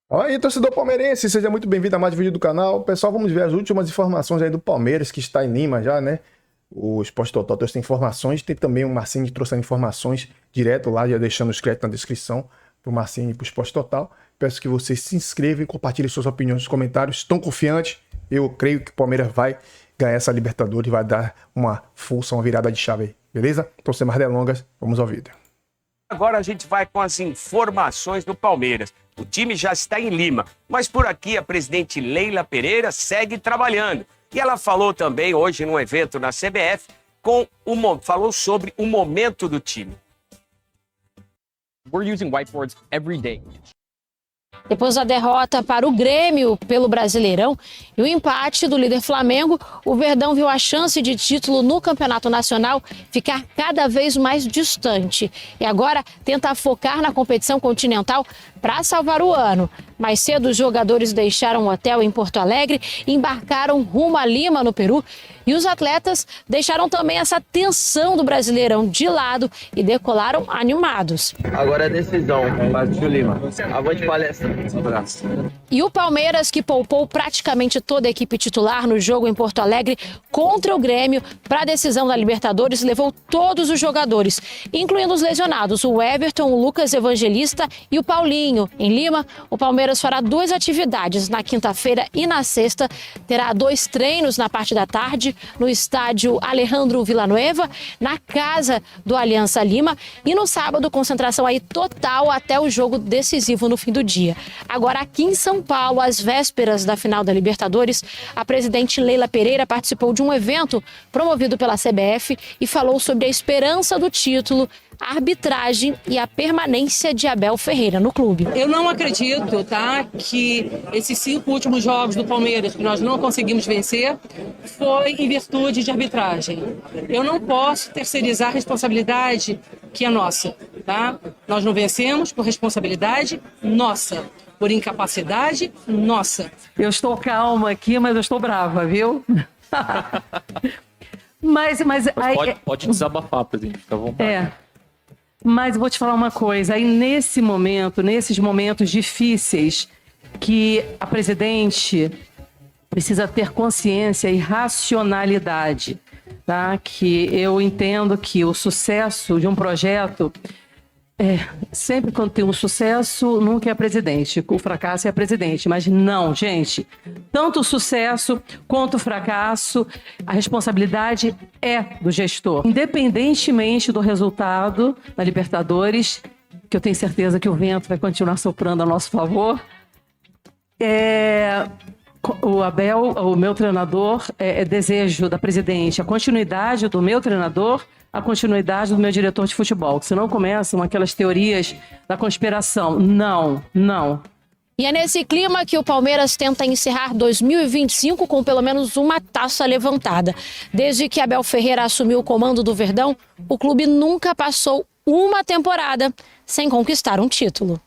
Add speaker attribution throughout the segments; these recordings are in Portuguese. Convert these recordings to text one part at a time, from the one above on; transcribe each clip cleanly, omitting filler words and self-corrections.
Speaker 1: Olha aí, torcedor palmeirense, seja muito bem-vindo a mais um vídeo do canal. Pessoal, vamos ver as últimas informações aí do Palmeiras, que está em Lima já, né? O Esporte Total trouxe informações, tem também o Marcinho trouxe informações direto lá, já deixando os créditos na descrição para o Marcinho e para o Esporte Total. Peço que vocês se inscrevam e compartilhem suas opiniões nos comentários. Estão confiantes? Eu creio que o Palmeiras vai ganhar essa Libertadores, vai dar uma força, uma virada de chave aí, beleza? Então, sem mais delongas, vamos ao vídeo.
Speaker 2: Agora a gente vai com as informações do Palmeiras. O time já está em Lima, mas por aqui a presidente Leila Pereira segue trabalhando. E ela falou também hoje num evento na CBF, falou sobre o momento do time.
Speaker 3: We're using whiteboards every day.
Speaker 4: Depois da derrota para o Grêmio pelo Brasileirão e o empate do líder Flamengo, o Verdão viu a chance de título no Campeonato Nacional ficar cada vez mais distante. E agora tenta focar na competição continental para salvar o ano. Mais cedo, os jogadores deixaram o hotel em Porto Alegre e embarcaram rumo a Lima, no Peru. E os atletas deixaram também essa tensão do Brasileirão de lado e decolaram animados.
Speaker 5: Agora é decisão, partiu Lima. Avante palestra. Um abraço.
Speaker 4: E o Palmeiras, que poupou praticamente toda a equipe titular no jogo em Porto Alegre contra o Grêmio para a decisão da Libertadores, levou todos os jogadores, incluindo os lesionados, o Everton, o Lucas Evangelista e o Paulinho. Em Lima, o Palmeiras fará 2 atividades na quinta-feira e na sexta. Terá 2 treinos na parte da tarde no estádio Alejandro Villanueva, na casa do Aliança Lima, e no sábado, concentração aí total até o jogo decisivo no fim do dia. Agora, aqui em São Paulo, às vésperas da final da Libertadores, a presidente Leila Pereira participou de um evento promovido pela CBF e falou sobre a esperança do título, a arbitragem e a permanência de Abel Ferreira no clube.
Speaker 6: Eu não acredito, tá, que esses 5 últimos jogos do Palmeiras que nós não conseguimos vencer foi em virtude de arbitragem. Eu não posso terceirizar a responsabilidade que é nossa, tá? Nós não vencemos por responsabilidade nossa, por incapacidade nossa.
Speaker 7: Eu estou calma aqui, mas eu estou brava, viu? mas
Speaker 3: Pode desabafar, presidente, fica à vontade.
Speaker 7: Mas vou te falar uma coisa, aí nesse momento, nesses momentos difíceis, que a presidente precisa ter consciência e racionalidade, tá? Que eu entendo que o sucesso de um projeto, sempre quando tem um sucesso, nunca é presidente, o fracasso é presidente, mas não, gente, tanto o sucesso quanto o fracasso, a responsabilidade é do gestor, independentemente do resultado da Libertadores, que eu tenho certeza que o vento vai continuar soprando a nosso favor. O Abel, o meu treinador, é desejo da presidente a continuidade do meu treinador, a continuidade do meu diretor de futebol. Senão começam aquelas teorias da conspiração. Não.
Speaker 4: E é nesse clima que o Palmeiras tenta encerrar 2025 com pelo menos uma taça levantada. Desde que Abel Ferreira assumiu o comando do Verdão, o clube nunca passou uma temporada sem conquistar um título.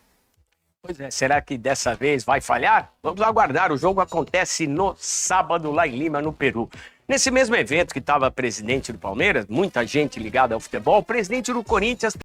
Speaker 2: Pois é, será que dessa vez vai falhar? Vamos aguardar, o jogo acontece no sábado lá em Lima, no Peru. Nesse mesmo evento que estava presidente do Palmeiras, muita gente ligada ao futebol, o presidente do Corinthians...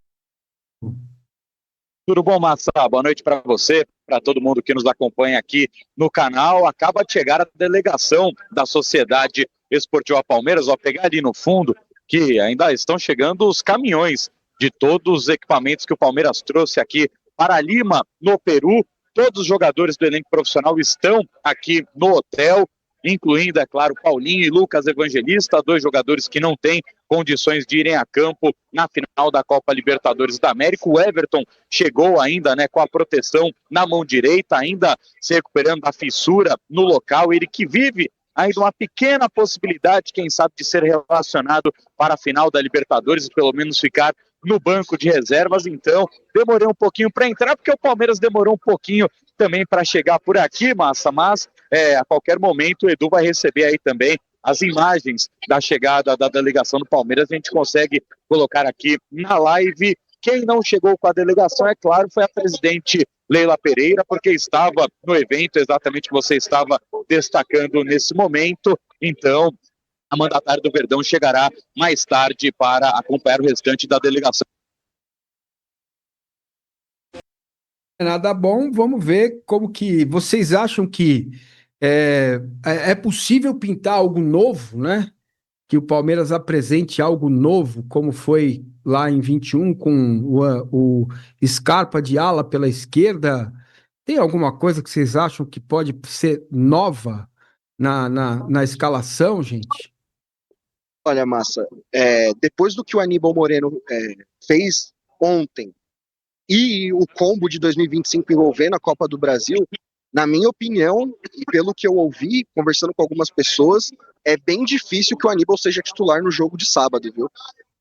Speaker 8: Tudo bom, Massa? Boa noite para você, para todo mundo que nos acompanha aqui no canal. Acaba de chegar a delegação da Sociedade Esportiva Palmeiras. Vou pegar ali no fundo que ainda estão chegando os caminhões de todos os equipamentos que o Palmeiras trouxe aqui para Lima, no Peru. Todos os jogadores do elenco profissional estão aqui no hotel, incluindo, é claro, Paulinho e Lucas Evangelista, 2 jogadores que não têm condições de irem a campo na final da Copa Libertadores da América. O Everton chegou ainda, né, com a proteção na mão direita, ainda se recuperando da fissura no local. Ele que vive ainda uma pequena possibilidade, quem sabe, de ser relacionado para a final da Libertadores e pelo menos ficar no banco de reservas. Então, demorei um pouquinho para entrar, porque o Palmeiras demorou um pouquinho também para chegar por aqui, Massa, mas a qualquer momento o Edu vai receber aí também as imagens da chegada da delegação do Palmeiras. A gente consegue colocar aqui na live. Quem não chegou com a delegação, é claro, foi a presidente Leila Pereira, porque estava no evento exatamente que você estava destacando nesse momento. Então, a mandatária do Verdão chegará mais tarde para acompanhar o restante da delegação.
Speaker 9: Nada bom, vamos ver como que vocês acham que é possível pintar algo novo, né? Que o Palmeiras apresente algo novo, como foi lá em 21 com o Scarpa de ala pela esquerda. Tem alguma coisa que vocês acham que pode ser nova na escalação, gente?
Speaker 10: Olha, Massa, depois do que o Aníbal Moreno fez ontem e o combo de 2025 envolvendo a Copa do Brasil, na minha opinião, e pelo que eu ouvi, conversando com algumas pessoas, é bem difícil que o Aníbal seja titular no jogo de sábado, viu?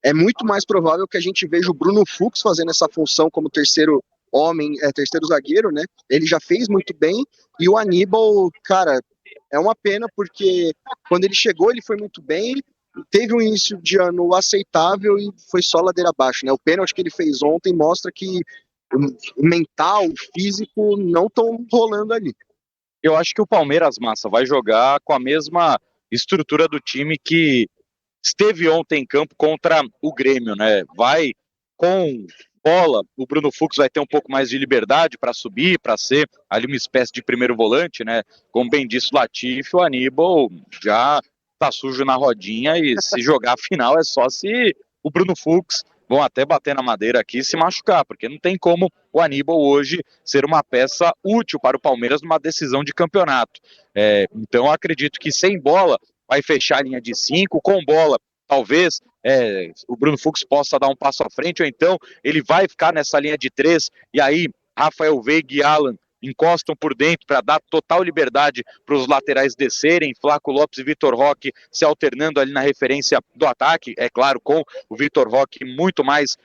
Speaker 10: É muito mais provável que a gente veja o Bruno Fux fazendo essa função como terceiro homem, terceiro zagueiro, né? Ele já fez muito bem, e o Aníbal, cara, é uma pena porque quando ele chegou ele foi muito bem, teve um início de ano aceitável e foi só ladeira abaixo, né? O pênalti que ele fez ontem mostra que o mental, o físico não estão rolando ali.
Speaker 8: Eu acho que o Palmeiras, Massa, vai jogar com a mesma estrutura do time que esteve ontem em campo contra o Grêmio, né? Vai com bola, o Bruno Fux vai ter um pouco mais de liberdade para subir, para ser ali uma espécie de primeiro volante, né? Como bem disse o Latifi, o Aníbal já tá sujo na rodinha e se jogar a final é só se o Bruno Fux, vão até bater na madeira aqui e se machucar, porque não tem como o Aníbal hoje ser uma peça útil para o Palmeiras numa decisão de campeonato. Então eu acredito que sem bola vai fechar a linha de 5, com bola talvez o Bruno Fux possa dar um passo à frente, ou então ele vai ficar nessa linha de 3, e aí Rafael Veiga e Alan encostam por dentro para dar total liberdade para os laterais descerem, Flaco Lopes e Vitor Roque se alternando ali na referência do ataque, é claro, com o Vitor Roque muito mais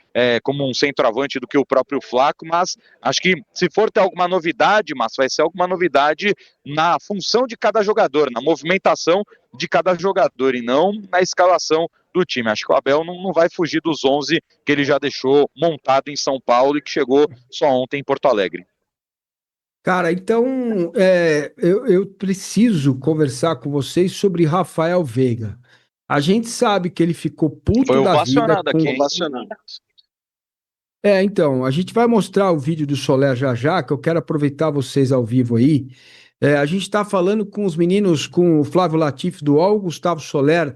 Speaker 8: como um centroavante do que o próprio Flaco, mas acho que se for ter alguma novidade, mas vai ser alguma novidade na função de cada jogador, na movimentação de cada jogador e não na escalação do time. Acho que o Abel não vai fugir dos 11 que ele já deixou montado em São Paulo e que chegou só ontem em Porto Alegre.
Speaker 9: Cara, então eu preciso conversar com vocês sobre Rafael Veiga. A gente sabe que ele ficou puto
Speaker 8: Foi
Speaker 9: da vida
Speaker 8: ovacionado
Speaker 9: com...
Speaker 8: aqui, hein?
Speaker 9: Então, a gente vai mostrar o vídeo do Soler já, que eu quero aproveitar vocês ao vivo aí. A gente está falando com os meninos, com o Flávio Latifi do UOL, Gustavo Soler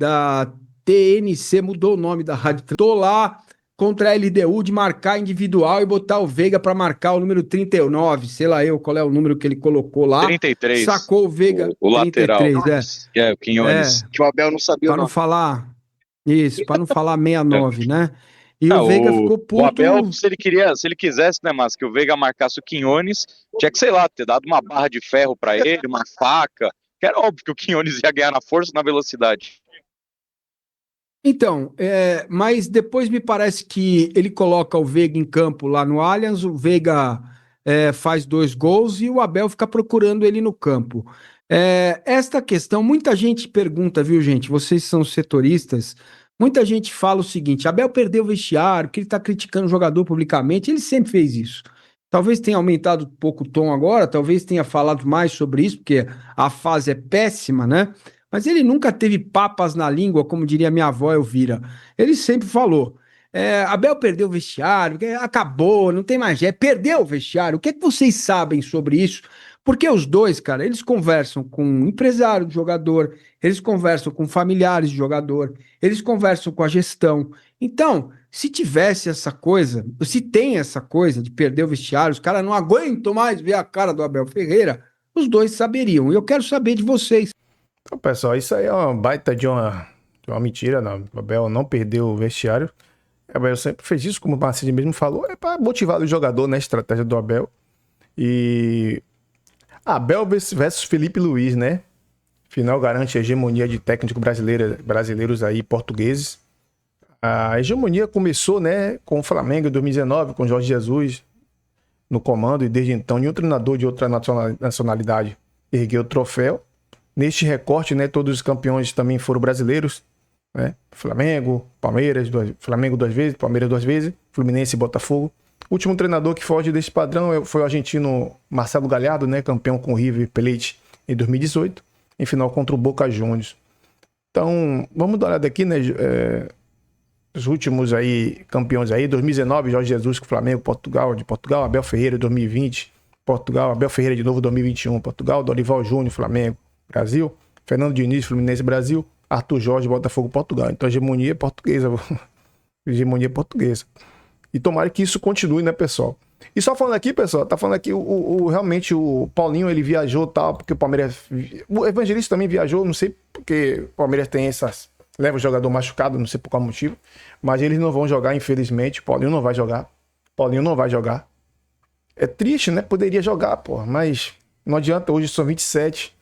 Speaker 9: da TNC, mudou o nome da rádio. Estou lá contra a LDU de marcar individual e botar o Veiga para marcar o número 39, sei lá qual é o número que ele colocou lá.
Speaker 8: 33.
Speaker 9: Sacou o Veiga.
Speaker 8: O lateral.
Speaker 9: 33,
Speaker 8: o Quinones.
Speaker 10: Que o Abel não sabia
Speaker 9: para não falar... Isso, para não falar 69, né? E o Veiga ficou puto.
Speaker 8: O Abel, se ele quisesse, né, mas que o Veiga marcasse o Quinones, tinha que, sei lá, ter dado uma barra de ferro para ele, uma faca, que era óbvio que o Quinones ia ganhar na força e na velocidade.
Speaker 9: Então, mas depois me parece que ele coloca o Veiga em campo lá no Allianz, o Veiga faz 2 gols e o Abel fica procurando ele no campo. Esta questão, muita gente pergunta, viu, gente? Vocês são setoristas, muita gente fala o seguinte: Abel perdeu o vestiário, que ele está criticando o jogador publicamente, ele sempre fez isso. Talvez tenha aumentado um pouco o tom agora, talvez tenha falado mais sobre isso, porque a fase é péssima, né? Mas ele nunca teve papas na língua, como diria minha avó Elvira. Ele sempre falou: Abel perdeu o vestiário, acabou, não tem mais jeito, perdeu o vestiário. O que é que vocês sabem sobre isso? Porque os dois, cara, eles conversam com o empresário do jogador, eles conversam com familiares do jogador, eles conversam com a gestão. Então, se tivesse essa coisa, se tem essa coisa de perder o vestiário, os caras não aguentam mais ver a cara do Abel Ferreira, os dois saberiam. E eu quero saber de vocês.
Speaker 1: Então, pessoal, isso aí é uma baita de uma mentira. Não. O Abel não perdeu o vestiário. O Abel sempre fez isso, como o Marcelo mesmo falou, para motivar o jogador, né? Estratégia do Abel. E Abel versus Felipe Luiz, né? Final garante a hegemonia de técnico brasileiros aí, portugueses. A hegemonia começou, né, com o Flamengo em 2019, com Jorge Jesus no comando, e desde então nenhum treinador de outra nacionalidade ergueu o troféu. Neste recorte, né, todos os campeões também foram brasileiros, né? Flamengo, Palmeiras, Flamengo 2 vezes, Palmeiras 2 vezes, Fluminense e Botafogo. O último treinador que foge desse padrão foi o argentino Marcelo Gallardo, né, campeão com o River Plate em 2018, em final contra o Boca Juniors. Então, vamos dar uma olhada aqui, né? os últimos aí campeões aí, 2019, Jorge Jesus com o Flamengo, de Portugal, Abel Ferreira, 2020, Portugal, Abel Ferreira de novo, 2021, Portugal, Dorival Júnior, Flamengo, Brasil, Fernando Diniz, Fluminense, Brasil, Arthur Jorge, Botafogo, Portugal. Então a hegemonia é portuguesa, hegemonia portuguesa. E tomara que isso continue, né, pessoal? E só falando aqui, pessoal, tá falando aqui, realmente o Paulinho, ele viajou tal, porque o Palmeiras... O Evangelista também viajou, não sei porque o Palmeiras tem essas... Leva o jogador machucado, não sei por qual motivo. Mas eles não vão jogar, infelizmente. Paulinho não vai jogar. Paulinho não vai jogar. É triste, né? Poderia jogar, porra. Mas não adianta. Hoje são 27.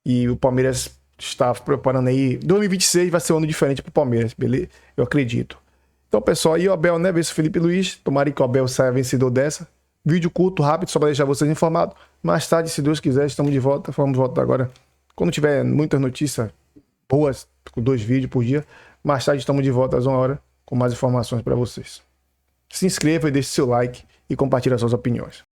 Speaker 1: E o Palmeiras está preparando aí. 2026 vai ser um ano diferente pro Palmeiras, beleza? Eu acredito. Então, pessoal, aí o Abel, né? Versus Felipe Luiz. Tomara que o Abel saia vencedor dessa. Vídeo curto, rápido, só para deixar vocês informados. Mais tarde, se Deus quiser, estamos de volta. Vamos voltar agora. Quando tiver muitas notícias boas, com 2 vídeos por dia. Mais tarde estamos de volta às 1 hora com mais informações para vocês. Se inscreva e deixe seu like e compartilhe as suas opiniões.